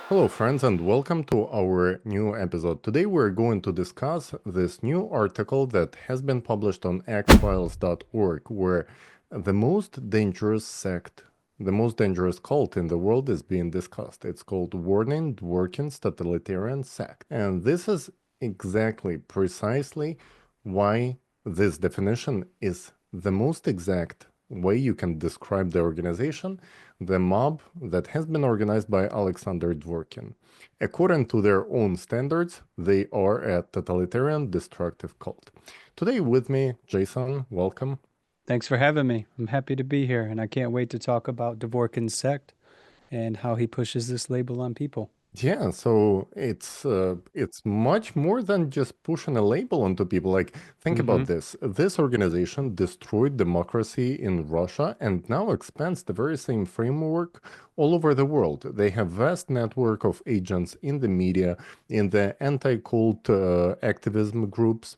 Hello, friends, and welcome to our new episode. Today, we're going to discuss this new article that has been published on xfiles.org, where the most dangerous sect, the most dangerous cult in the world is being discussed. It's called Warning Dworkin's Totalitarian Sect. And this is exactly, precisely why this definition is the most exact way you can describe the organization, the mob that has been organized by Alexander Dvorkin. According to their own standards, they are a totalitarian, destructive cult. Today with me, Jason, welcome. Thanks for having me. I'm happy to be here, and I can't wait to talk about Dvorkin's sect and how he pushes this label on people. Yeah, so it's much more than just pushing a label onto people. Like, think Mm-hmm. about this. This organization destroyed democracy in Russia and now expands the very same framework all over the world. They have vast network of agents in the media, in the anti-cult activism groups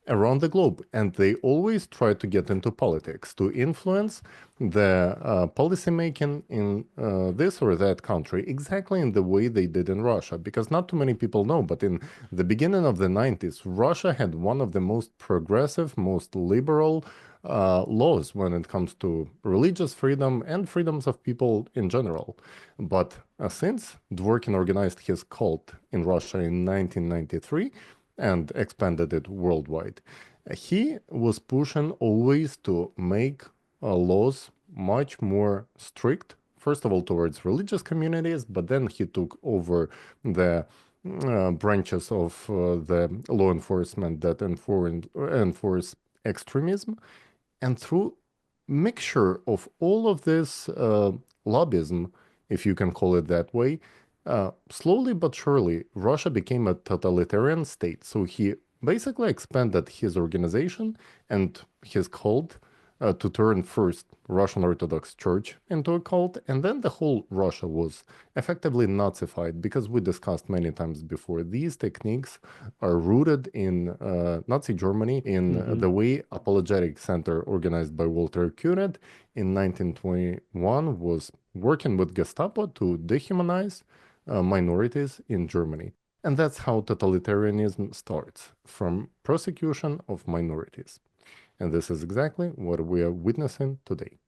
around the globe, and they always try to get into politics to influence the policy making in this or that country exactly in the way they did in Russia. Because not too many people know, but in the beginning of the 90s, Russia had one of the most progressive, most liberal laws when it comes to religious freedom and freedoms of people in general. But since Dworkin organized his cult in Russia in 1993, and expanded it worldwide. He was pushing always to make laws much more strict, first of all, towards religious communities, but then he took over the branches of the law enforcement that enforce extremism. And through mixture of all of this lobbyism, if you can call it that way, slowly but surely, Russia became a totalitarian state. So he basically expanded his organization and his cult to turn first Russian Orthodox Church into a cult, and then the whole Russia was effectively Nazified because we discussed many times before. These techniques are rooted in Nazi Germany, in Mm-hmm. the way Apologetic Center, organized by Walter Kunet in 1921, was working with Gestapo to dehumanize minorities in Germany. And that's how totalitarianism starts, from persecution of minorities. And this is exactly what we are witnessing today.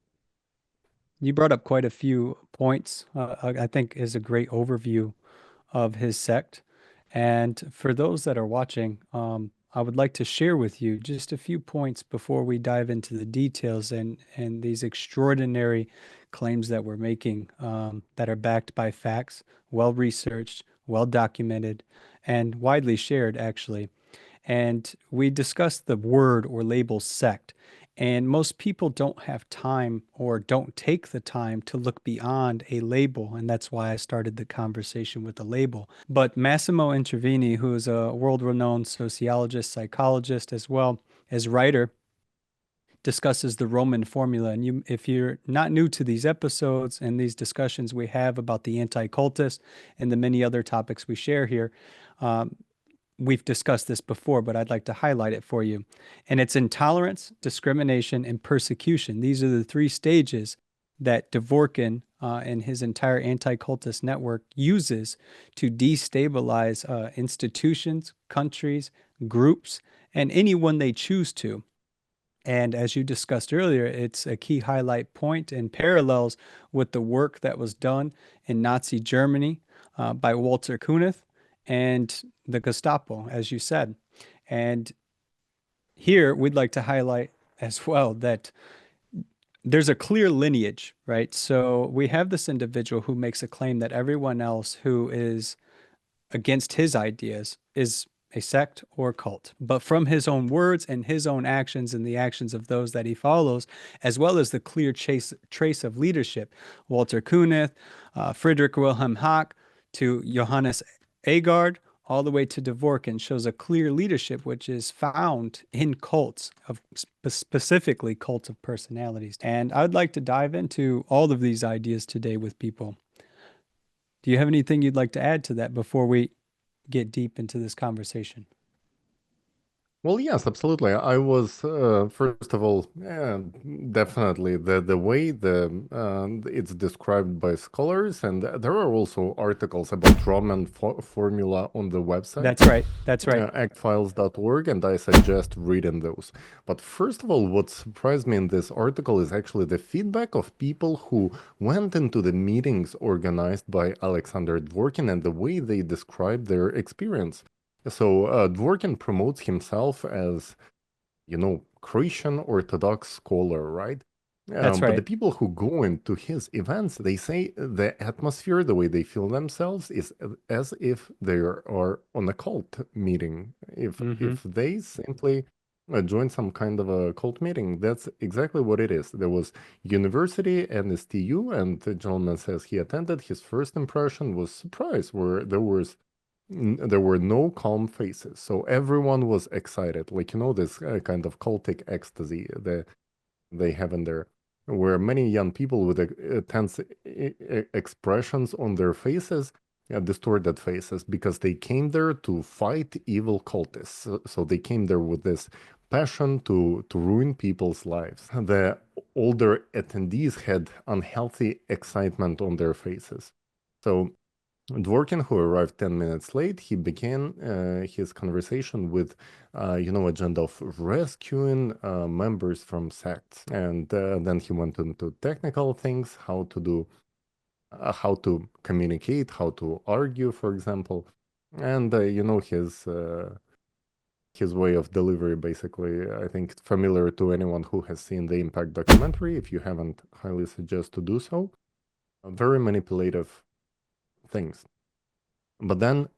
You brought up quite a few points, I think is a great overview of his sect. And for those that are watching, I would like to share with you just a few points before we dive into the details and these extraordinary claims that we're making that are backed by facts, well researched, well documented, and widely shared, actually. And we discussed the word or label sect. And most people don't have time or don't take the time to look beyond a label. And that's why I started the conversation with the label. But Massimo Intervini, who is a world renowned sociologist, psychologist, as well as writer, discusses the Roman formula. And you, if you're not new to these episodes and these discussions we have about the anti cultist and the many other topics we share here, um, we've discussed this before, but I'd like to highlight it for you. And it's intolerance, discrimination, and persecution. These are the three stages that Dvorkin and his entire anti-cultist network uses to destabilize institutions, countries, groups, and anyone they choose to. And as you discussed earlier, it's a key highlight point and parallels with the work that was done in Nazi Germany by Walter Kunet and the Gestapo, as you said. And here we'd like to highlight as well that there's a clear lineage, right? So we have this individual who makes a claim that everyone else who is against his ideas is a sect or cult. But from his own words and his own actions and the actions of those that he follows, as well as the clear trace of leadership, Walter Kunet, Friedrich Wilhelm Hack, to Johannes Agard, all the way to Dvorkin, shows a clear leadership which is found in cults of specifically cults of personalities. And I'd like to dive into all of these ideas today with people. Do you have anything you'd like to add to that before we get deep into this conversation? Well, yes, absolutely. I was first of all, definitely the way it's described by scholars, and there are also articles about Raman formula on the website, That's right. That's right. actfiles.org, and I suggest reading those. But first of all, what surprised me in this article is actually the feedback of people who went into the meetings organized by Alexander Dvorkin and the way they described their experience. So Dworkin promotes himself as, Christian Orthodox scholar, right? That's But the right. people who go into his events, they say the atmosphere, the way they feel themselves, is as if they are on a cult meeting. Hmm. If they simply join some kind of a cult meeting, that's exactly what it is. There was university and STU, and the gentleman says he attended. His first impression was surprise, where there were no calm faces, so everyone was excited, like this kind of cultic ecstasy that they have in there, where many young people with tense expressions on their faces, distorted faces, because they came there to fight evil cultists. So they came there with this passion to ruin people's lives. The older attendees had unhealthy excitement on their faces. So Dworkin, who arrived 10 minutes late, he began his conversation with, agenda of rescuing members from sects. And then he went into technical things, how to communicate, how to argue, for example. And, his way of delivery, basically, I think familiar to anyone who has seen the Impact documentary. If you haven't, highly suggest to do so. Very manipulative things. But then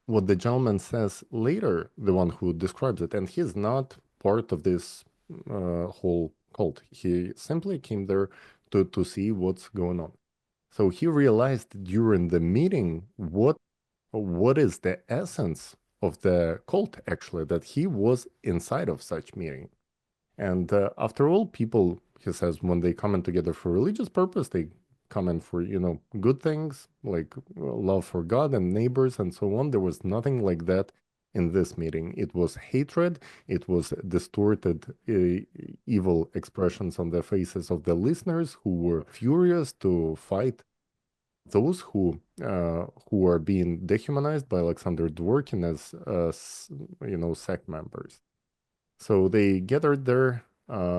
what the gentleman says later, the one who describes it, and he's not part of this whole cult. He simply came there to see what's going on. So he realized during the meeting what is the essence of the cult actually, that he was inside of such meeting. And after all, people, he says, when they come in together for religious purpose, they come in for, good things like love for God and neighbors and so on. There was nothing like that in this meeting. It was hatred, it was distorted, evil expressions on the faces of the listeners who were furious to fight those who are being dehumanized by Alexander Dworkin as, sect members. So they gathered there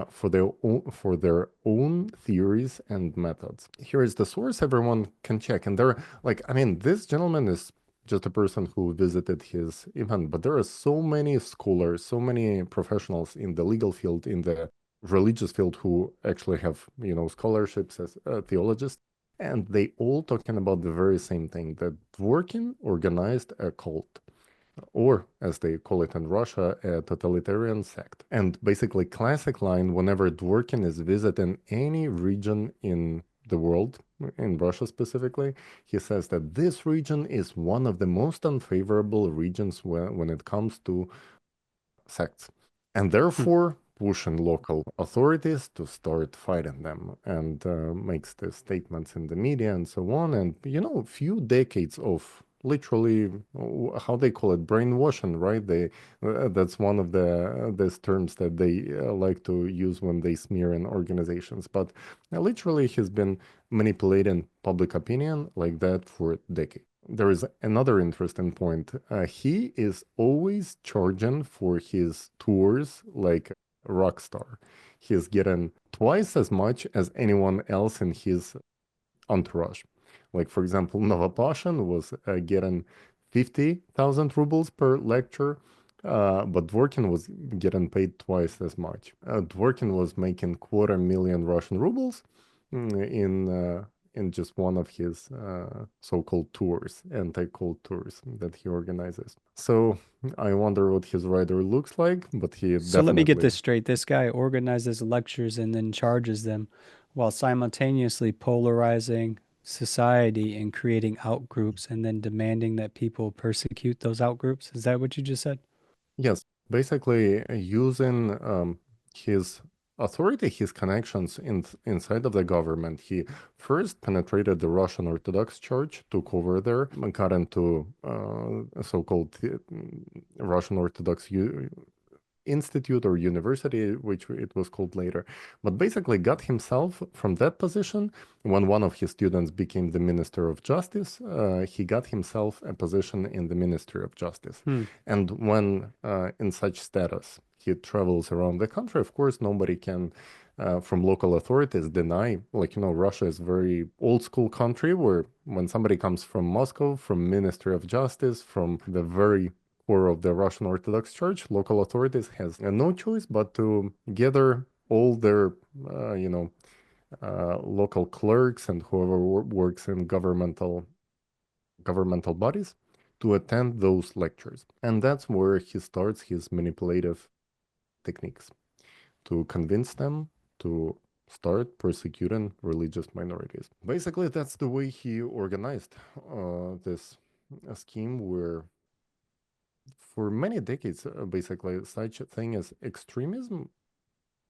for their own theories and methods. Here is the source everyone can check. And they're like, I mean, this gentleman is just a person who visited his event, but there are so many scholars, so many professionals in the legal field, in the religious field who actually have, scholarships as theologists. And they all talking about the very same thing, that Dworkin organized a cult, or as they call it in Russia, a totalitarian sect. And basically, classic line whenever Dworkin is visiting any region in the world, in Russia specifically, he says that this region is one of the most unfavorable regions when it comes to sects, and Hmm. therefore pushing local authorities to start fighting them, and makes the statements in the media and so on. And a few decades of literally, how they call it, brainwashing, right? That's one of these terms that they like to use when they smear in organizations. But literally, he's been manipulating public opinion like that for decades. There is another interesting point. He is always charging for his tours like a rock star. He's getting twice as much as anyone else in his entourage. Like, for example, Novopashin was getting 50,000 rubles per lecture, but Dworkin was getting paid twice as much. Dworkin was making 250,000 Russian rubles in just one of his so-called tours, anti-cult tours that he organizes. So I wonder what his rider looks like, but he So let me get definitely. this straight. This guy organizes lectures and then charges them while simultaneously polarizing society and creating outgroups and then demanding that people persecute those outgroups. Is that what you just said? Yes, basically using his authority, his connections inside of the government. He first penetrated the Russian Orthodox Church, took over there, and got into so-called Russian Orthodox institute or university, which it was called later, but basically got himself from that position. When one of his students became the Minister of Justice, he got himself a position in the Ministry of Justice. Hmm. And when in such status he travels around the country, of course, nobody can from local authorities deny, like, Russia is a very old school country where when somebody comes from Moscow, from Ministry of Justice, from the very core of the Russian Orthodox Church, local authorities has no choice but to gather all their, local clerks and whoever works in governmental bodies to attend those lectures. And that's where he starts his manipulative techniques to convince them to start persecuting religious minorities. Basically, that's the way he organized this scheme where for many decades, basically, such a thing as extremism,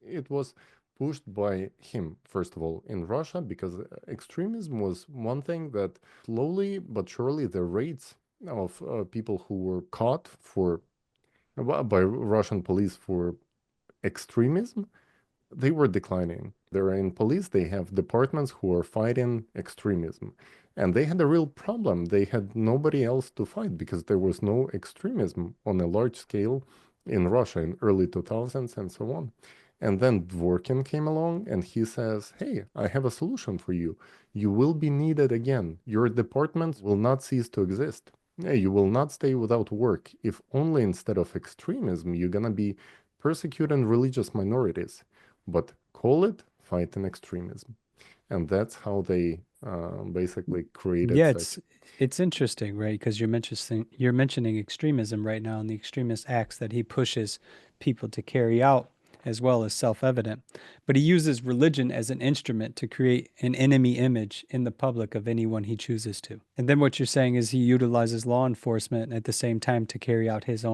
it was pushed by him, first of all, in Russia, because extremism was one thing that slowly but surely the rates of people who were caught by Russian police for extremism, they were declining. They're in police, they have departments who are fighting extremism. And they had a real problem. They had nobody else to fight because there was no extremism on a large scale in Russia in early 2000s and so on. And then Dvorkin came along and he says, hey, I have a solution for you. You will be needed again. Your departments will not cease to exist. Yeah, you will not stay without work if only instead of extremism, you're going to be persecuting religious minorities, but call it fighting extremism. And that's how they basically created Yeah, such. it's interesting, right? Because you're mentioning extremism right now and the extremist acts that he pushes people to carry out as well as self-evident. But he uses religion as an instrument to create an enemy image in the public of anyone he chooses to. And then what you're saying is he utilizes law enforcement at the same time to carry out his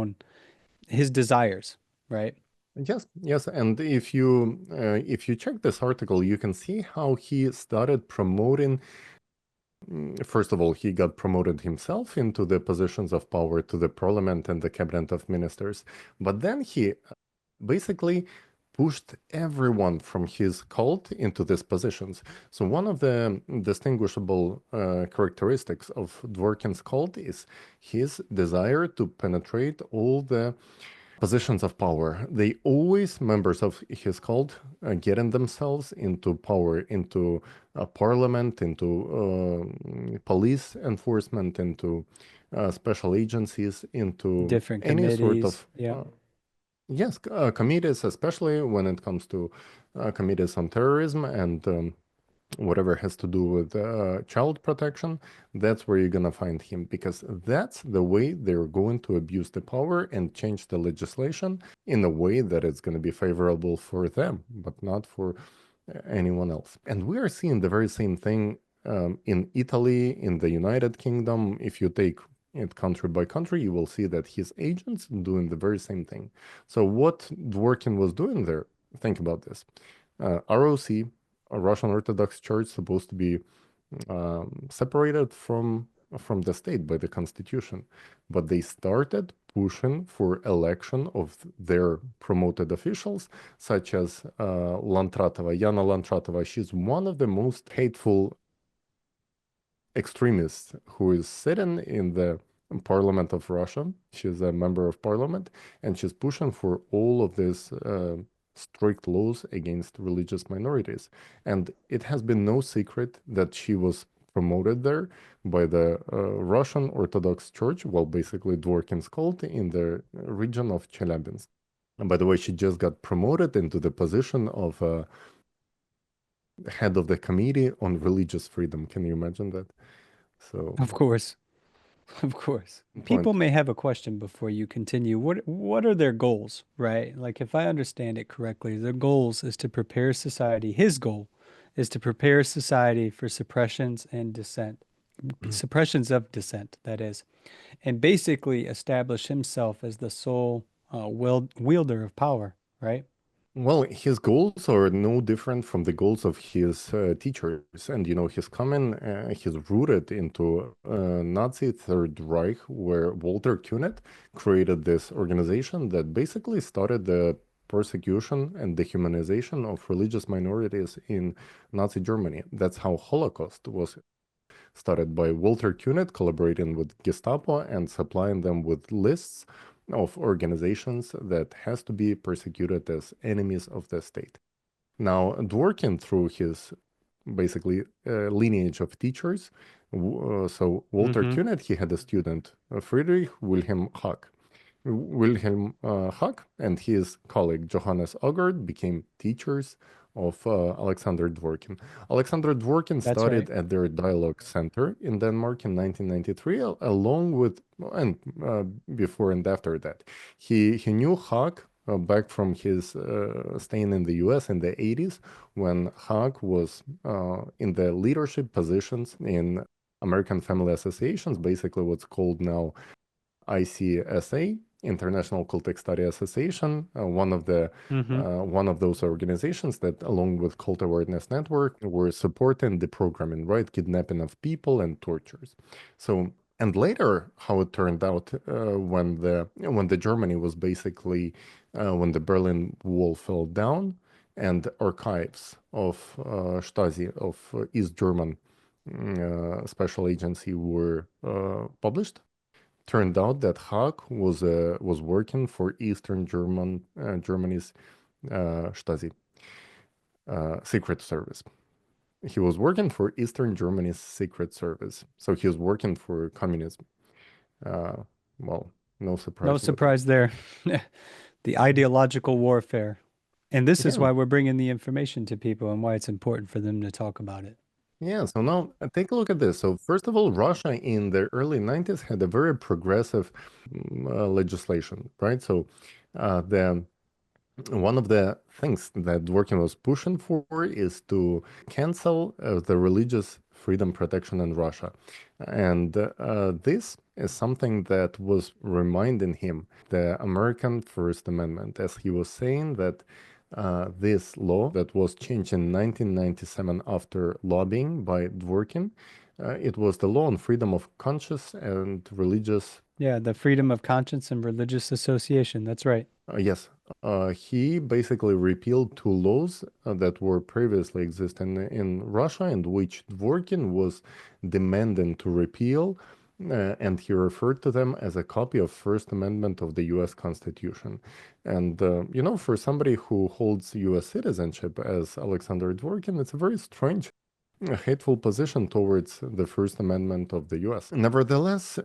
desires, right? Yes, yes, and if you check this article, you can see how he started promoting. First of all, he got promoted himself into the positions of power to the parliament and the cabinet of ministers, but then he basically pushed everyone from his cult into these positions. So one of the distinguishable characteristics of Dworkin's cult is his desire to penetrate all the positions of power. They always, members of his cult, getting themselves into power, into parliament, into police enforcement, into special agencies, into Different any sort committees. of Yeah. yes, committees, especially when it comes to committees on terrorism and whatever has to do with child protection, that's where you're going to find him because that's the way they're going to abuse the power and change the legislation in a way that it's going to be favorable for them, but not for anyone else. And we are seeing the very same thing in Italy, in the United Kingdom. If you take it country by country, you will see that his agents doing the very same thing. So what Dworkin was doing there, think about this. ROC, a Russian Orthodox Church, supposed to be separated from the state by the constitution, but they started pushing for election of their promoted officials, such as Lantratova, Yana Lantratova. She's one of the most hateful extremist who is sitting in the parliament of Russia. She's a member of parliament, and she's pushing for all of these strict laws against religious minorities. And it has been no secret that she was promoted there by the Russian Orthodox Church, well, basically Dworkin's cult in the region of Chelyabinsk. And by the way, she just got promoted into the position of head of the Committee on Religious Freedom. Can you imagine that? So, Of course. Of course. People point. may have a question before you continue. What are their goals, right? Like if I understand it correctly, their goals is to prepare society. His goal is to prepare society for suppressions and dissent. Suppressions of dissent, that is, and basically establish himself as the sole wielder of power, right? Well, his goals are no different from the goals of his teachers. And, he's rooted into Nazi Third Reich, where Walter Kunet created this organization that basically started the persecution and dehumanization of religious minorities in Nazi Germany. That's how Holocaust was started by Walter Kunet collaborating with Gestapo and supplying them with lists of organizations that has to be persecuted as enemies of the state. Now, Dworkin, through his basically lineage of teachers, so Walter Hmm. Kunet, he had a student, Friedrich Wilhelm Hack. Wilhelm Hack and his colleague Johannes Augard became teachers of Alexander Dvorkin. Alexander Dvorkin That's right. studied at their dialogue center in Denmark in 1993, along with, and before and after that. He knew Hack back from his staying in the US in the 80s when Hack was in the leadership positions in American Family Associations, basically what's called now ICSA, International Cultic Study Association, Hmm. one of those organizations that, along with Cult Awareness Network, were supporting the programming, right, kidnapping of people and tortures. So, and later, how it turned out when the Germany was basically when the Berlin Wall fell down, and archives of Stasi of East German special agency were published. Turned out that Haag was working for Eastern Germany's Stasi secret service. He was working for Eastern Germany's secret service, so he was working for communism. Uh, well, no No surprise what. surprise there. The ideological warfare. And this is Yeah, why we're bringing the information to people and why it's important for them to talk about it. yeah. So now take a look at this. So first of all, Russia in the early 90s had a very progressive legislation, right? So the one of the things that Dworkin was pushing for is to cancel the religious freedom protection in Russia. And this is something that was reminding him the American First Amendment, as he was saying that this law that was changed in 1997 after lobbying by Dworkin, it was the law on freedom of conscience and religious. Yeah, the freedom of conscience and religious association. That's right. Yes, he basically repealed two laws that were previously existing in Russia and which Dworkin was demanding to repeal, and he referred to them as a copy of First Amendment of the U.S. Constitution. And for somebody who holds U.S. citizenship as Alexander Dworkin, it's a very strange a hateful position towards the First Amendment of the US. Nevertheless,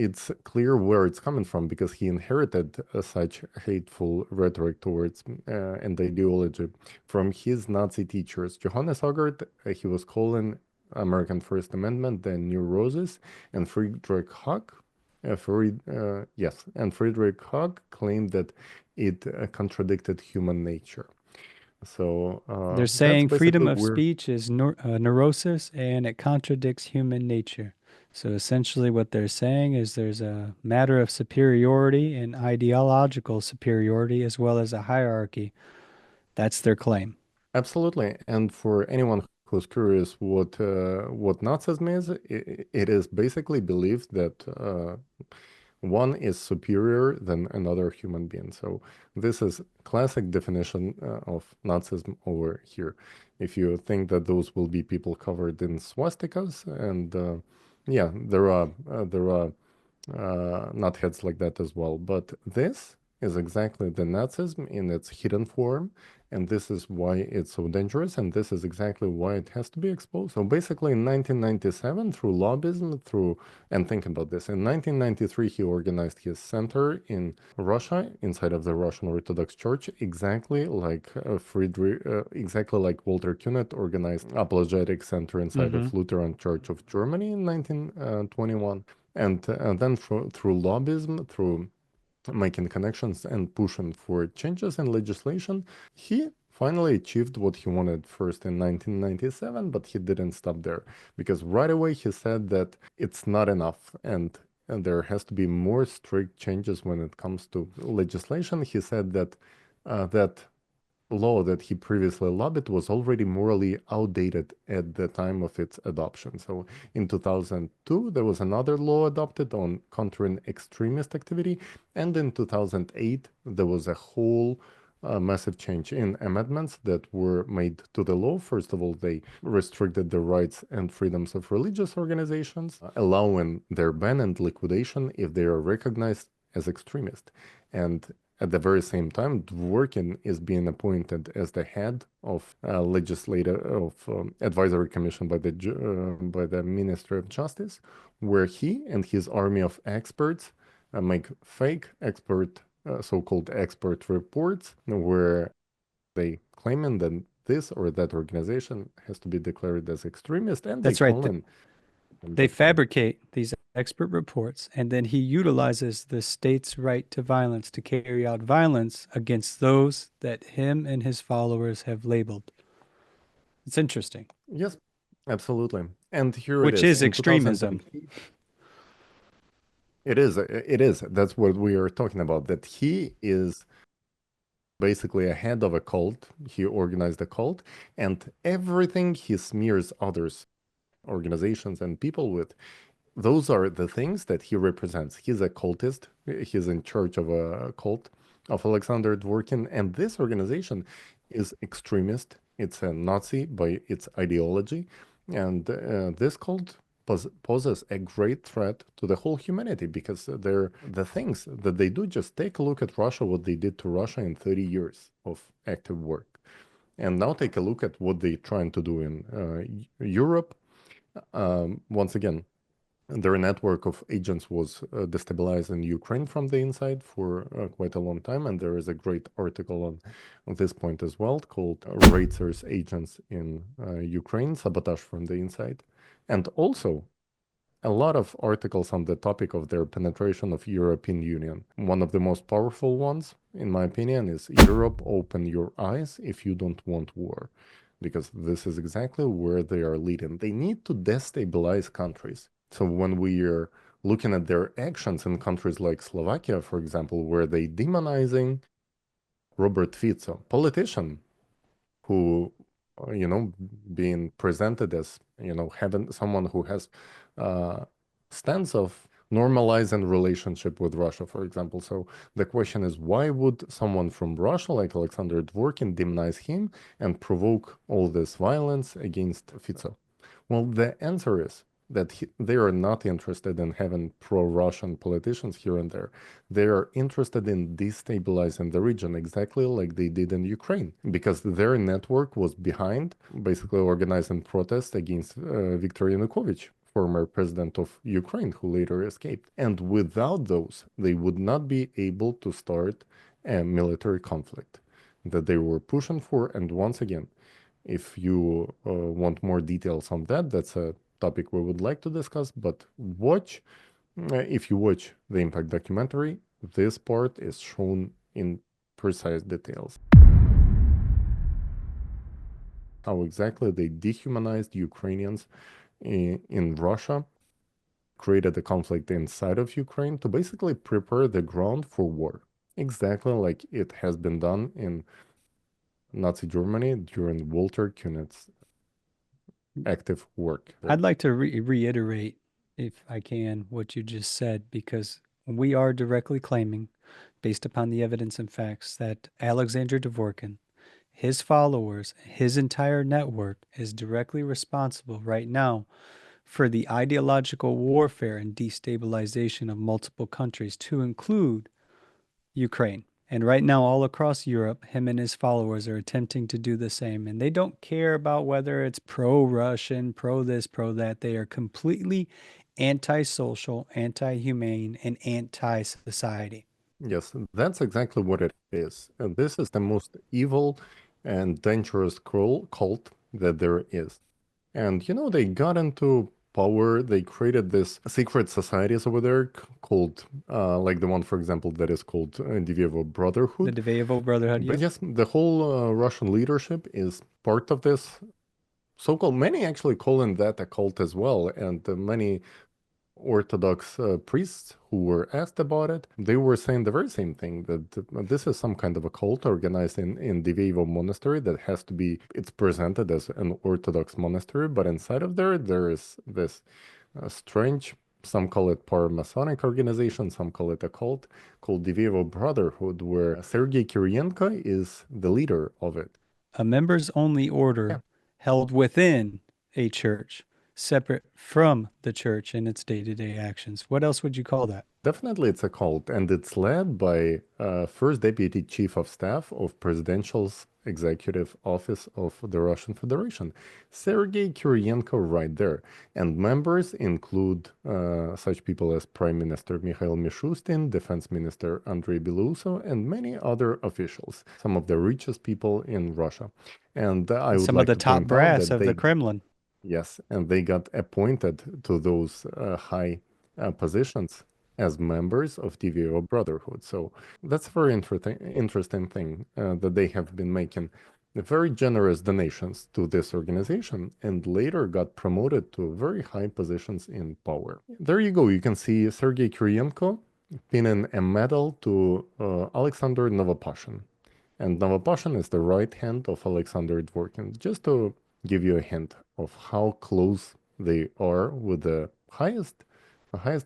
it's clear where it's coming from because he inherited such hateful rhetoric towards and ideology from his Nazi teachers. Johannes Augard, he was calling American First Amendment the New Roses, and Friedrich Hack, and Friedrich Hack claimed that it contradicted human nature. So They're that's saying freedom basically of where. speech is neurosis and it contradicts human nature. So essentially, what they're saying is there's a matter of superiority and ideological superiority as well as a hierarchy. That's their claim. Absolutely. And for anyone who's curious what Nazism is, it is basically belief that one is superior than another human being. So this is classic definition of Nazism over here. If you think that those will be people covered in swastikas, and yeah, there are not heads like that as well. But this is exactly the Nazism in its hidden form, and this is why it's so dangerous, and this is exactly why it has to be exposed. So basically, in 1997, through lobbyism, and think about this, in 1993, he organized his center in Russia, inside of the Russian Orthodox Church, exactly like Walter Kunet organized apologetic center inside Hmm. of Lutheran Church of Germany in 1921. And then through lobbyism, through making connections and pushing for changes in legislation, he finally achieved what he wanted first in 1997, but he didn't stop there because right away he said that it's not enough and there has to be more strict changes when it comes to legislation. He said that law that he previously lobbied was already morally outdated at the time of its adoption. So in 2002, there was another law adopted on countering extremist activity. And in 2008, there was a whole massive change in amendments that were made to the law. First of all, they restricted the rights and freedoms of religious organizations, allowing their ban and liquidation if they are recognized as extremist. And at the very same time, Dvorkin is being appointed as the head of advisory commission by the Ministry of Justice, where he and his army of experts make fake so-called expert reports, where they claiming that this or that organization has to be declared as extremist, and they That's right. call in They just fabricate these expert reports, and then he utilizes the state's right to violence to carry out violence against those that him and his followers have labeled. It's interesting, yes, absolutely. And here it which is is in extremism. 2017. It is. It is. That's what we are talking about. That he is basically a head of a cult. He organized a cult, and everything he smears others, organizations, and people with, those are the things that he represents. He's a cultist. He's in charge of a cult of Alexander Dvorkin, and this organization is extremist. It's a Nazi by its ideology, and this cult poses a great threat to the whole humanity because they're the things that they do. Just take a look at Russia, what they did to Russia in 30 years of active work. And now take a look at what they're trying to do in Europe. Once again, their network of agents was destabilized in Ukraine from the inside for quite a long time, and there is a great article on this point as well called Reitzer's Agents in Ukraine, Sabotage from the Inside. And also a lot of articles on the topic of their penetration of European Union. One of the most powerful ones, in my opinion, is Europe, open your eyes if you don't want war. Because this is exactly where they are leading. They need to destabilize countries. So when we are looking at their actions in countries like Slovakia, for example, where they demonizing Robert Fico, politician who, being presented as, having someone who has stance of normalizing relationship with Russia, for example. So the question is, why would someone from Russia like Alexander Dvorkin demonize him and provoke all this violence against Fico? Well, the answer is that they are not interested in having pro-Russian politicians here and there. They are interested in destabilizing the region, exactly like they did in Ukraine, because their network was behind basically organizing protests against Viktor Yanukovych, former president of Ukraine, who later escaped. And without those, they would not be able to start a military conflict that they were pushing for. And once again, if you want more details on that, that's a topic we would like to discuss. But if you watch the Impact documentary, this part is shown in precise details. How exactly they dehumanized Ukrainians in Russia, created a conflict inside of Ukraine to basically prepare the ground for war. Exactly like it has been done in Nazi Germany during Walter Kuenit's active work. I'd like to reiterate, if I can, what you just said, because we are directly claiming, based upon the evidence and facts, that Alexander Dvorkin, his followers, his entire network is directly responsible right now for the ideological warfare and destabilization of multiple countries, to include Ukraine. And right now, all across Europe, him and his followers are attempting to do the same. And they don't care about whether it's pro Russian, pro this, pro that. They are completely anti-social, anti-humane, and anti-society. Yes, that's exactly what it is. And this is the most evil and dangerous cult that there is. And they got into power. They created this secret societies over there called, like the one, for example, that is called Divevo The Brotherhood. Diveevo Brotherhood, But yep. yes, the whole Russian leadership is part of this so-called. Many actually calling that a cult as well, and many Orthodox priests who were asked about it, they were saying the very same thing, that this is some kind of a cult organized in Diveevo monastery that has to be, it's presented as an Orthodox monastery, but inside of there is this strange, some call it paramasonic organization, some call it a cult, called Diveevo Brotherhood, where Sergei Kirienko is the leader of it. A members only Yeah. order held within a church, separate from the church in its day-to-day actions. What else would you call that? Definitely, it's a cult, and it's led by first Deputy Chief of Staff of Presidential's Executive Office of the Russian Federation, Sergei Kiriyenko, right there. And members include such people as Prime Minister Mikhail Mishustin, Defense Minister Andrei Belousov, and many other officials, some of the richest people in Russia. And I And would some of like the to top point out brass that of the they Kremlin. Yes, and they got appointed to those high positions as members of TVO Brotherhood. So that's a very interesting thing that they have been making very generous donations to this organization and later got promoted to very high positions in power. There you go. You can see Sergei Kuryenko pinning a medal to Alexander Novopashin. And Novopashin is the right hand of Alexander Dvorkin, just to give you a hint of how close they are with the highest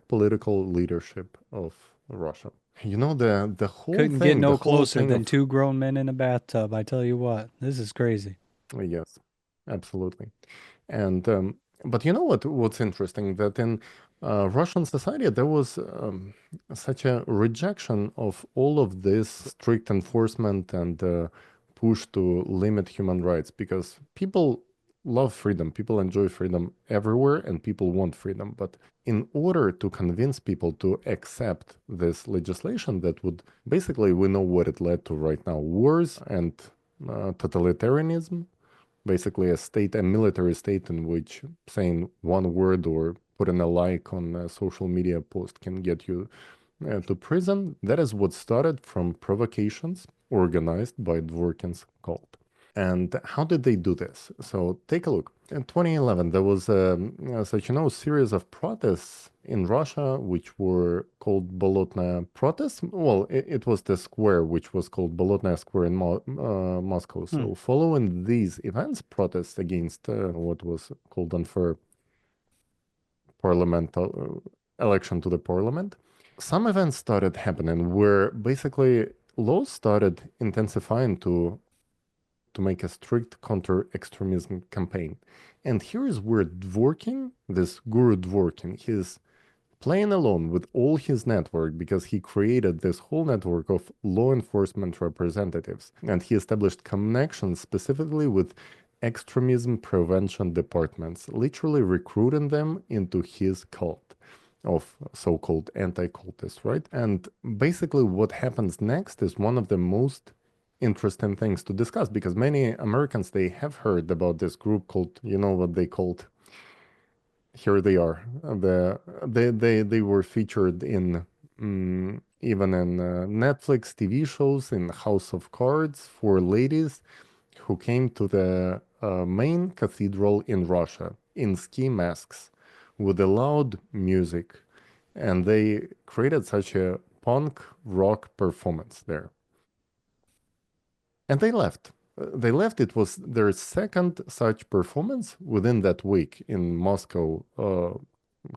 political leadership of Russia. You know, Couldn't get the no whole closer thing than of two grown men in a bathtub. I tell you what, this is crazy. yes, absolutely. And but you know what's interesting that in Russian society there was such a rejection of all of this strict enforcement and push to limit human rights because people love freedom, people enjoy freedom everywhere, and people want freedom. But in order to convince people to accept this legislation, that would basically we know what it led to right now: wars and totalitarianism, basically a state, a military state in which saying one word or putting a like on a social media post can get you to prison. That is what started from provocations organized by Dworkin's cult. And how did they do this? So take a look. In 2011, there was such series of protests in Russia, which were called Bolotnaya protests. Well, it was the square, which was called Bolotnaya Square in Moscow. Hmm. So following these events, protests against what was called unfair parliament election to the parliament, some events started happening where basically laws started intensifying to make a strict counter-extremism campaign. And here is where Dvorkin, this guru Dvorkin, he's playing alone with all his network because he created this whole network of law enforcement representatives. And he established connections specifically with extremism prevention departments, literally recruiting them into his cult of so-called anti-cultists, right? And basically what happens next is one of the most interesting things to discuss because many Americans, they have heard about this group called, you know what they called, here they are. They were featured in even in Netflix TV shows, in House of Cards, for ladies who came to the main cathedral in Russia in ski masks with the loud music, and they created such a punk rock performance there. And they left. They left. It was their second such performance within that week in Moscow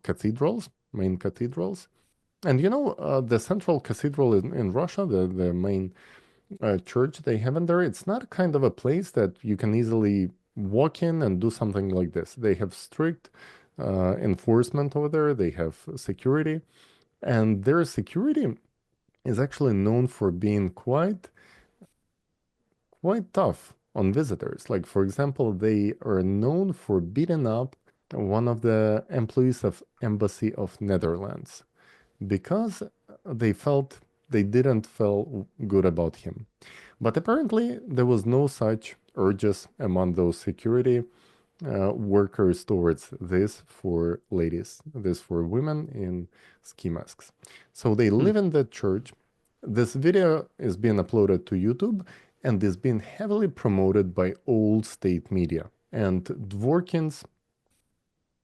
cathedrals, main cathedrals. And you know, the central cathedral in Russia, the main church they have in there, it's not kind of a place that you can easily walk in and do something like this. They have strict enforcement over there, they have security, and their security is actually known for being quite tough on visitors. Like, for example, they are known for beating up one of the employees of Embassy of Netherlands because they didn't feel good about him. But apparently, there was no such urges among those security workers towards this for ladies, this for women in ski masks. So they Hmm. live in that church. This video is being uploaded to YouTube and is being heavily promoted by all state media. And Dworkin's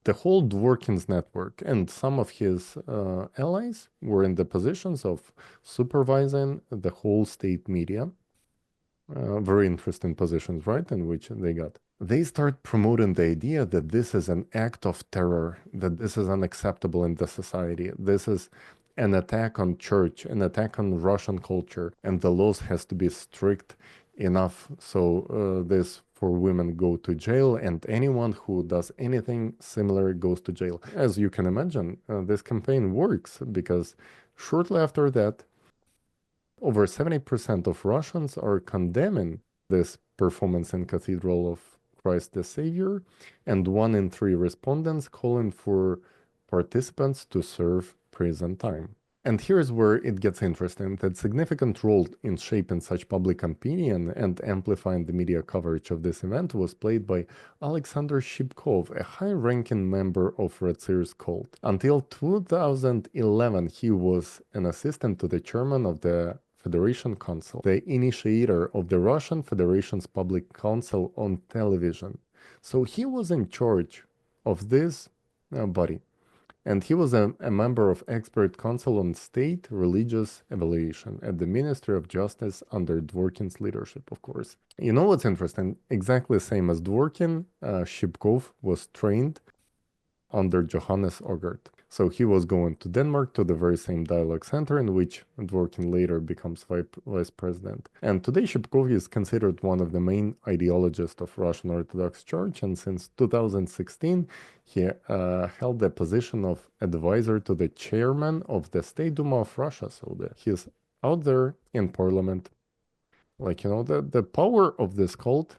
The whole Dworkin's network and some of his allies were in the positions of supervising the whole state media. Very interesting positions, right? In which they got. They start promoting the idea that this is an act of terror, that this is unacceptable in the society. This is an attack on church, an attack on Russian culture, and the laws has to be strict enough so this for women go to jail, and anyone who does anything similar goes to jail. As you can imagine, this campaign works because shortly after that, over 70% of Russians are condemning this performance in Cathedral of Christ the Savior, and 1 in 3 respondents calling for participants to serve prison time. And here's where it gets interesting. That significant role in shaping such public opinion and amplifying the media coverage of this event was played by Alexander Shibkov, a high-ranking member of Ratsir's cult. Until 2011, he was an assistant to the chairman of the Federation Council, the initiator of the Russian Federation's Public Council on television. So he was in charge of this body. And he was a member of Expert Council on State Religious Evaluation at the Ministry of Justice under Dworkin's leadership, of course. You know what's interesting? Exactly the same as Dworkin, Shibkov was trained under Johannes Ogert. So he was going to Denmark to the very same dialogue center in which Dworkin later becomes vice president. And today Shibkov is considered one of the main ideologists of Russian Orthodox Church, and since 2016 he held the position of advisor to the chairman of the State Duma of Russia. So he's out there in parliament. Like, you know, the power of this cult,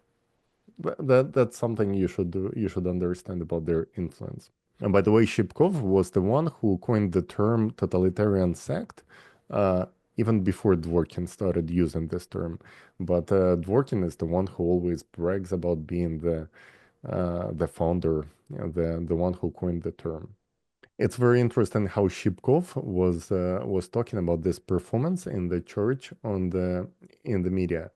that's something you should understand about their influence. And by the way, Shibkov was the one who coined the term totalitarian sect, uh, even before Dworkin started using this term. But Dworkin is the one who always brags about being the founder, the one who coined the term. It's very interesting how Shibkov was talking about this performance in the church in the media.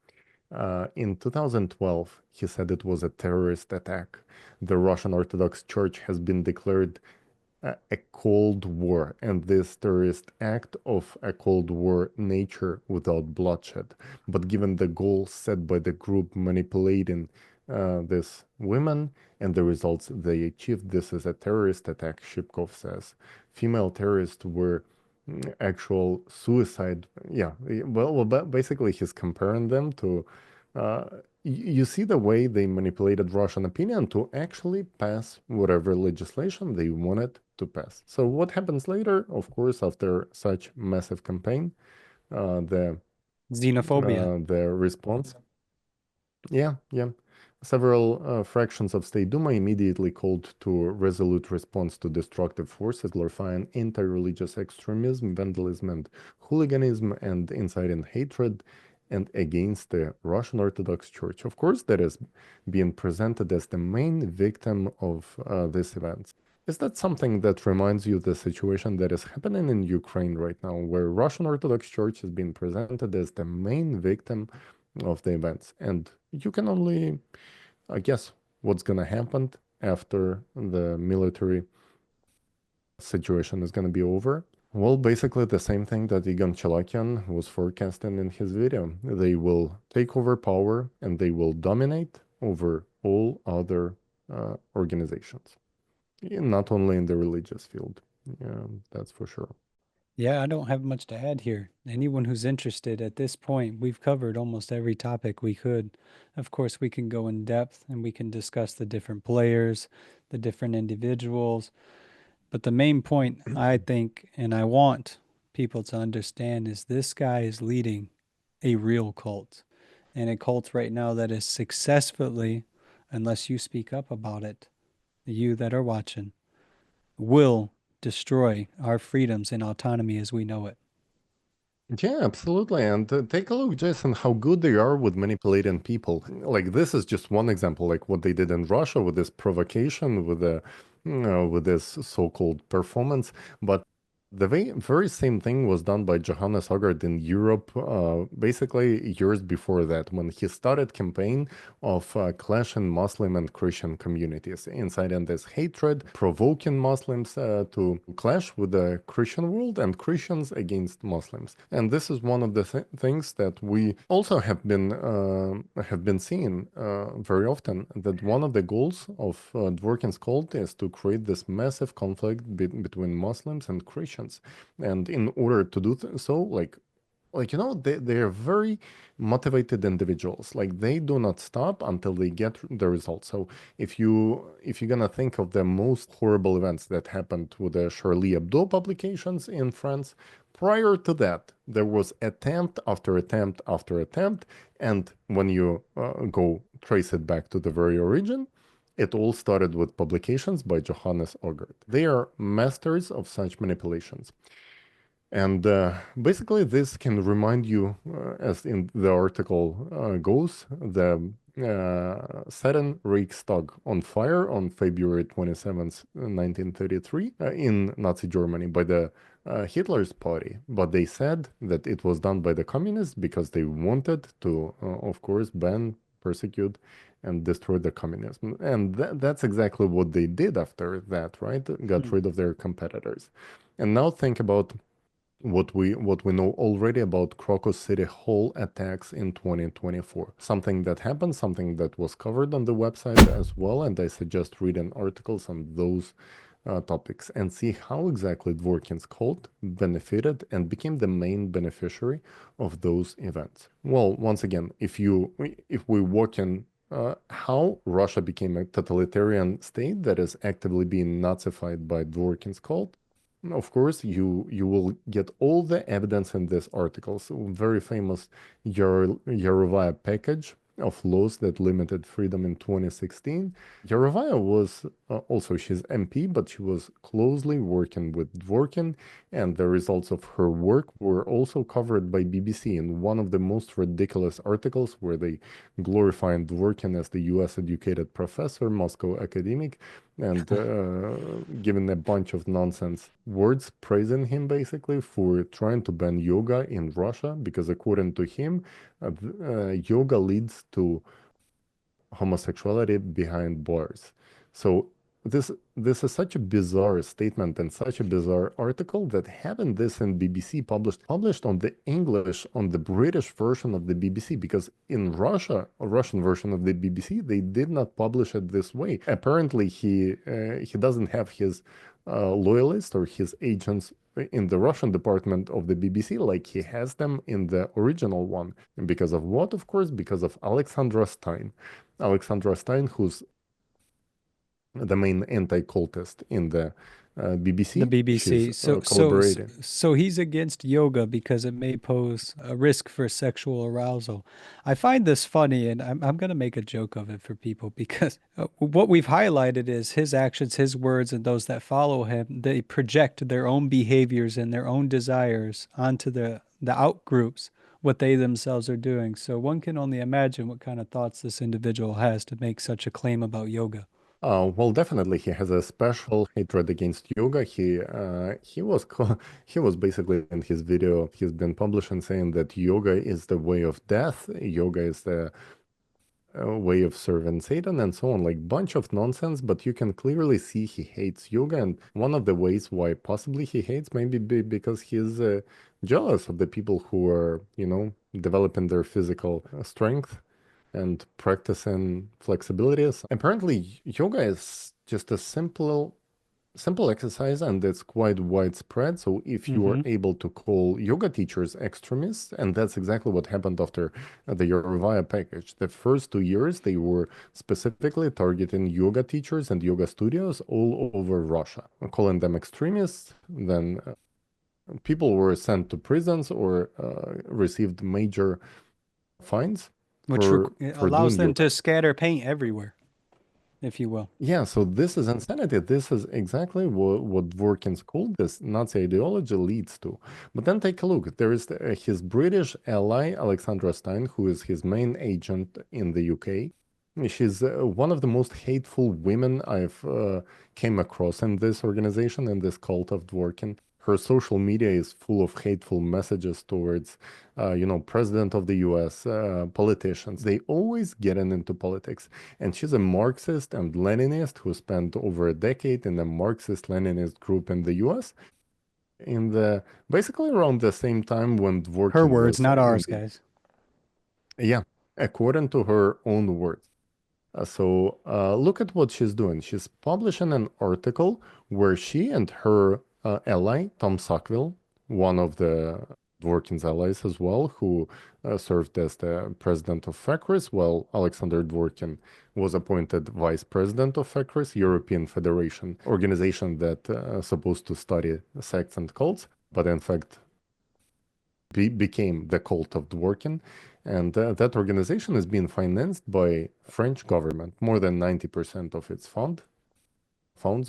In 2012, he said it was a terrorist attack. The Russian Orthodox Church has been declared a Cold War, and this terrorist act of a Cold War nature without bloodshed. But given the goal set by the group manipulating these women and the results they achieved, this is a terrorist attack, Shibkov says. Female terrorists were actual suicide. Yeah, basically, he's comparing them to. Uh, you see the way they manipulated Russian opinion to actually pass whatever legislation they wanted to pass. So what happens later? Of course, after such massive campaign, uh, the Xenophobia. the response. Yeah, yeah. Several fractions of State Duma immediately called to a resolute response to destructive forces, glorifying anti-religious extremism, vandalism, and hooliganism, and inciting hatred and against the Russian Orthodox Church. Of course, that is being presented as the main victim of these events. Is that something that reminds you of the situation that is happening in Ukraine right now, where Russian Orthodox Church is being presented as the main victim of the events? And you can only guess what's going to happen after the military situation is going to be over. Well, basically the same thing that Igor Chalakian was forecasting in his video. They will take over power and they will dominate over all other organizations, not only in the religious field. Yeah, that's for sure. Yeah, I don't have much to add here. Anyone who's interested at this point, we've covered almost every topic we could. Of course, we can go in depth and we can discuss the different players, the different individuals. But the main point, I think, and I want people to understand is this guy is leading a real cult. And a cult right now that is successfully, unless you speak up about it, you that are watching, will destroy our freedoms and autonomy as we know it. Yeah, absolutely. And take a look, Jason, how good they are with manipulating people. Like this is just one example, like what they did in Russia with this provocation, with the, with this so-called performance. But The very same thing was done by Johannes Hogard in Europe, basically years before that, when he started campaign of clashing Muslim and Christian communities, inciting this hatred, provoking Muslims to clash with the Christian world and Christians against Muslims. And this is one of the things that we also have been seeing very often. That one of the goals of Dworkin's cult is to create this massive conflict between Muslims and Christians. And in order to do so, they are very motivated individuals. Like they do not stop until they get the results. So if you're gonna think of the most horrible events that happened with the Charlie Hebdo publications in France, prior to that, there was attempt after attempt after attempt, and when you go trace it back to the very origin, it all started with publications by Johannes Ogert. They are masters of such manipulations. And basically, this can remind you, as in the article goes, the setting Reichstag on fire on February 27th, 1933, in Nazi Germany by the Hitler's party. But they said that it was done by the communists because they wanted to, of course, ban, persecute, and destroy the communism. And that's exactly what they did after that, right? Got Mm. rid of their competitors. And now think about what we know already about Crocus City Hall attacks in 2024. Something that happened, something that was covered on the website as well, and I suggest reading articles on those topics and see how exactly Dworkin's cult benefited and became the main beneficiary of those events. Well, once again, if we walk in how Russia became a totalitarian state that is actively being Nazified by Dworkin's cult, of course, you will get all the evidence in this article. So very famous Yarovaya package of laws that limited freedom in 2016. Yarovaya was also she's MP, but she was closely working with Dworkin, and the results of her work were also covered by BBC in one of the most ridiculous articles where they glorified Dworkin as the US educated professor, Moscow academic, and given a bunch of nonsense words praising him basically for trying to ban yoga in Russia because according to him, yoga leads to homosexuality behind bars. So this is such a bizarre statement and such a bizarre article that having this in BBC published on the English on the British version of the BBC, because in Russia, a Russian version of the BBC, they did not publish it this way. Apparently, he doesn't have his loyalists or his agents in the Russian department of the BBC like he has them in the original one. And because of what? Of course, because of Alexandra Stein. Alexandra Stein, who's the main anti-cultist in the The BBC. She's BBC. collaborating. So he's against yoga because it may pose a risk for sexual arousal. I find this funny, and I'm gonna make a joke of it for people because what we've highlighted is his actions, his words, and those that follow him. They project their own behaviors and their own desires onto the out groups, what they themselves are doing. So one can only imagine what kind of thoughts this individual has to make such a claim about yoga. Well, definitely, he has a special hatred against yoga. He was basically in his video he's been publishing saying that yoga is the way of death. Yoga is the way of serving Satan and so on, like bunch of nonsense, but you can clearly see he hates yoga. And one of the ways why possibly he hates maybe because he's jealous of the people who are, developing their physical strength and practicing flexibilities. Apparently, yoga is just a simple exercise and it's quite widespread. So if you are Hmm. able to call yoga teachers extremists, and that's exactly what happened after the Yerovaya package. The first 2 years, they were specifically targeting yoga teachers and yoga studios all over Russia, calling them extremists. Then people were sent to prisons or received major fines Which for allows doing them yoga. to scatter paint everywhere, if you will. Yeah, so this is insanity. This is exactly what Dworkin's called this Nazi ideology leads to. But then take a look. There is his British ally, Alexandra Stein, who is his main agent in the UK. She's one of the most hateful women I've came across in this organization, in this cult of Dworkin. Her social media is full of hateful messages towards, president of the U.S., politicians. They always getting into politics. And she's a Marxist and Leninist who spent over a decade in a Marxist-Leninist group in the U.S. in the basically around the same time when Her Dworkin words, was not in ours, the, guys. yeah, according to her own words. Look at what she's doing. She's publishing an article where she and her ally, Tom Sackville, one of the Dworkin's allies as well, who served as the president of FECRIS, while Alexander Dvorkin was appointed vice president of FECRIS, European Federation, organization that supposed to study sects and cults, but in fact became the cult of Dworkin. And that organization is being financed by French government. More than 90% of its funds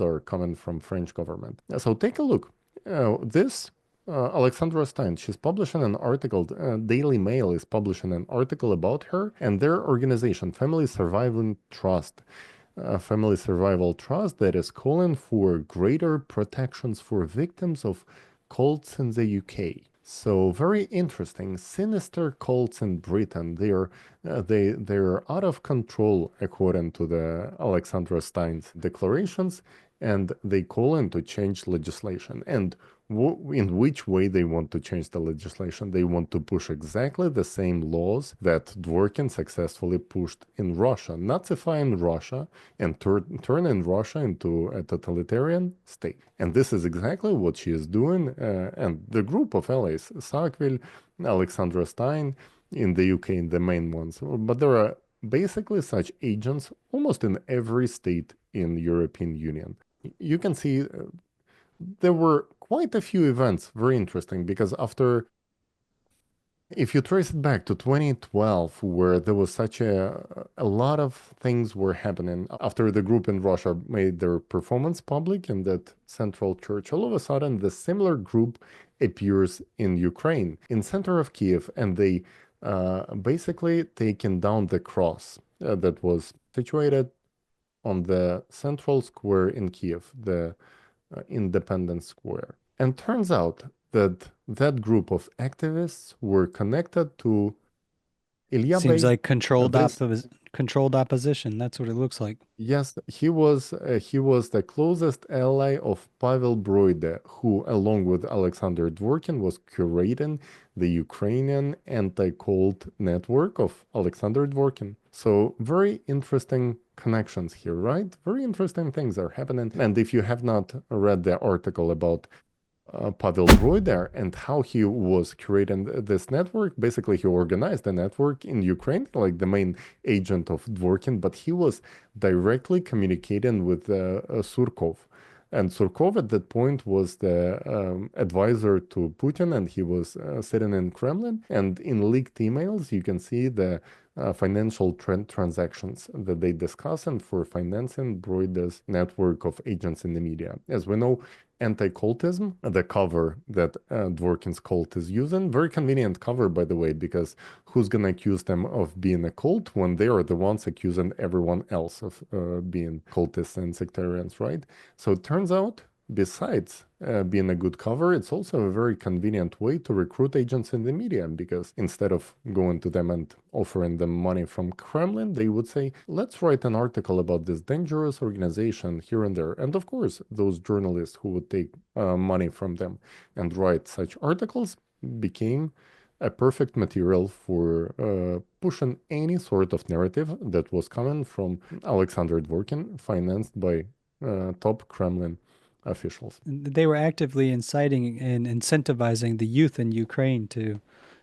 are coming from French government. So take a look. This Alexandra Stein, she's publishing an article. Daily Mail is publishing an article about her and their organization, Family Survival Trust, that is calling for greater protections for victims of cults in the UK. So very interesting. Sinister cults in Britain. They're out of control according to the Alexandra Stein's declarations, and they call in to change legislation. And in which way they want to change the legislation? They want to push exactly the same laws that Dworkin successfully pushed in Russia, Nazifying Russia and turning Russia into a totalitarian state. And this is exactly what she is doing. And the group of allies, Sackville, Alexandra Stein, in the UK, the main ones. But there are basically such agents almost in every state in European Union. You can see there were quite a few events, very interesting, because if you trace it back to 2012, where there was such a lot of things were happening after the group in Russia made their performance public in that central church, all of a sudden the similar group appears in Ukraine, in center of Kiev, and they basically taken down the cross that was situated on the central square in Kiev, the Independence Square. And turns out that that group of activists were connected to Ilya Seems Bey. like This, controlled opposition. That's what it looks like. yes, he was the closest ally of Pavel Broide, who, along with Alexander Dvorkin, was curating the Ukrainian anti-cult network of Alexander Dvorkin. So very interesting connections here, right? Very interesting things are happening. And if you have not read the article about Pavel Broider and how he was creating this network. Basically, he organized the network in Ukraine, like the main agent of Dvorkin, but he was directly communicating with Surkov. And Surkov at that point was the advisor to Putin, and he was sitting in Kremlin. And in leaked emails, you can see the financial transactions that they discuss and for financing Broider's network of agents in the media. As we know, anti-cultism, the cover that Dworkin's cult is using. Very convenient cover, by the way, because who's going to accuse them of being a cult when they are the ones accusing everyone else of being cultists and sectarians, right? So it turns out, besides being a good cover, it's also a very convenient way to recruit agents in the media because instead of going to them and offering them money from Kremlin, they would say, let's write an article about this dangerous organization here and there. And of course, those journalists who would take money from them and write such articles became a perfect material for pushing any sort of narrative that was coming from Alexander Dvorkin, financed by top Kremlin officials. They were actively inciting and incentivizing the youth in Ukraine to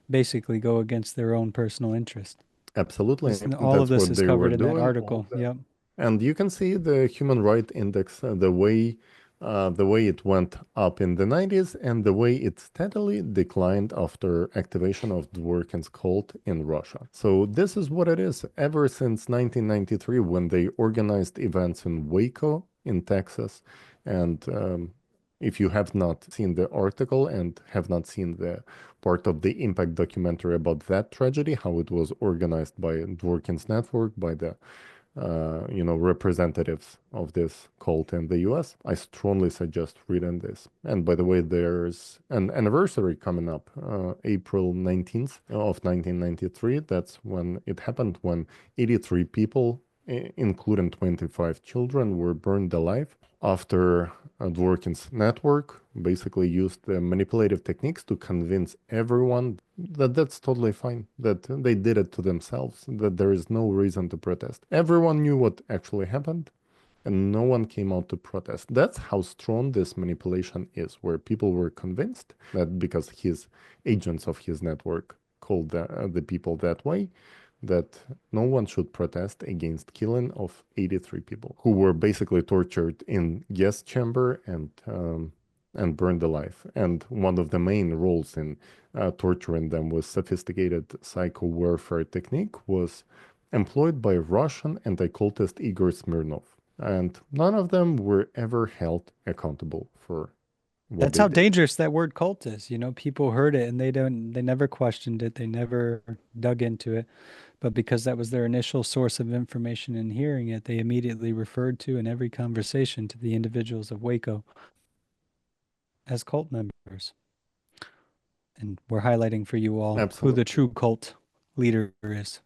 basically go against their own personal interest. Absolutely, All of that's this what is they were covered in that doing. article. Yep. And you can see the human right index, the way it went up in the 90s and the way it steadily declined after activation of Dworkin's cult in Russia. So this is what it is ever since 1993 when they organized events in Waco in Texas. And if you have not seen the article and have not seen the part of the Impact documentary about that tragedy, how it was organized by Dworkin's network, by the representatives of this cult in the US, I strongly suggest reading this. And by the way, there's an anniversary coming up, April 19th of 1993. That's when it happened, when 83 people, including 25 children, were burned alive after Dworkin's network basically used manipulative techniques to convince everyone that that's totally fine, that they did it to themselves, that there is no reason to protest. Everyone knew what actually happened, and no one came out to protest. That's how strong this manipulation is, where people were convinced that because his agents of his network called the people that way, that no one should protest against killing of 83 people who were basically tortured in gas chamber and burned alive. And one of the main roles in torturing them with sophisticated psycho warfare technique was employed by Russian anti-cultist Igor Smirnov. And none of them were ever held accountable for what That's they how did. dangerous that word cult is. People heard it and they never questioned it. They never dug into it. But because that was their initial source of information and hearing it, they immediately referred to in every conversation to the individuals of Waco as cult members. And we're highlighting for you all who the Absolutely. true cult leader is.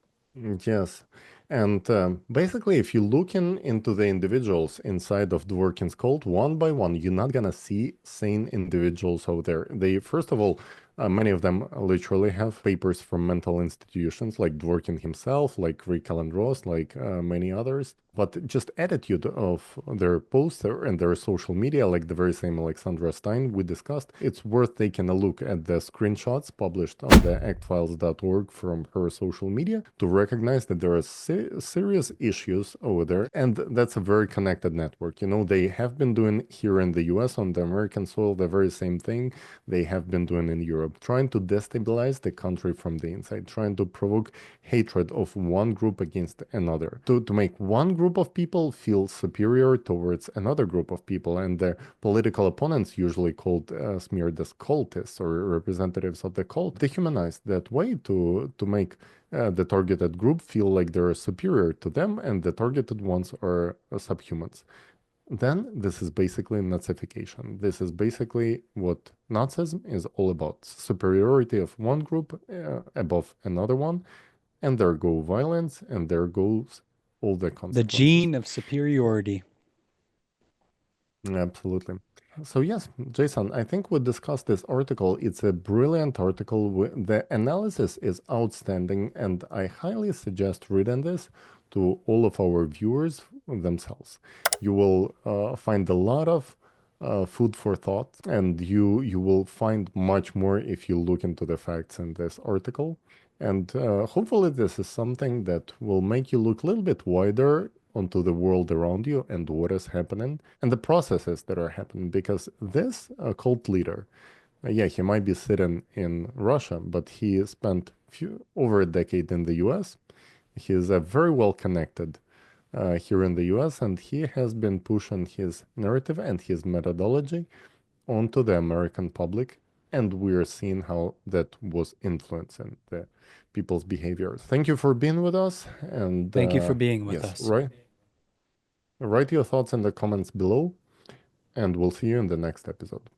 Yes. And basically, if you look into the individuals inside of Dworkin's cult, one by one, you're not gonna see sane individuals out there. They, first of all, many of them literally have papers from mental institutions, like Dworkin himself, like Rick Allen Ross, like many others. But just attitude of their posts and their social media, like the very same Alexandra Stein we discussed, it's worth taking a look at the screenshots published on the actfiles.org from her social media to recognize that there are serious issues over there. And that's a very connected network. They have been doing here in the US on the American soil the very same thing they have been doing in Europe, trying to destabilize the country from the inside, trying to provoke hatred of one group against another, to make one group of people feel superior towards another group of people. And the political opponents, usually called smeared as cultists or representatives of the cult, dehumanized that way to make the targeted group feel like they're superior to them and the targeted ones are subhumans. Then this is basically Nazification. This is basically what Nazism is all about: superiority of one group above another one, and there go violence, and there goes all the The consequences. gene of superiority. Absolutely. So yes, Jason, I think we discussed this article. It's a brilliant article. The analysis is outstanding, and I highly suggest reading this to all of our viewers themselves. You will find a lot of food for thought, and you will find much more if you look into the facts in this article. And hopefully, this is something that will make you look a little bit wider onto the world around you and what is happening and the processes that are happening. Because this cult leader, yeah, he might be sitting in Russia, but he spent over a decade in the US. He is very well connected here in the US, and he has been pushing his narrative and his methodology onto the American public. And we're seeing how that was influencing the people's behavior. Thank you for being with us. And Thank you for being with yes, us. right. Write your thoughts in the comments below, and we'll see you in the next episode.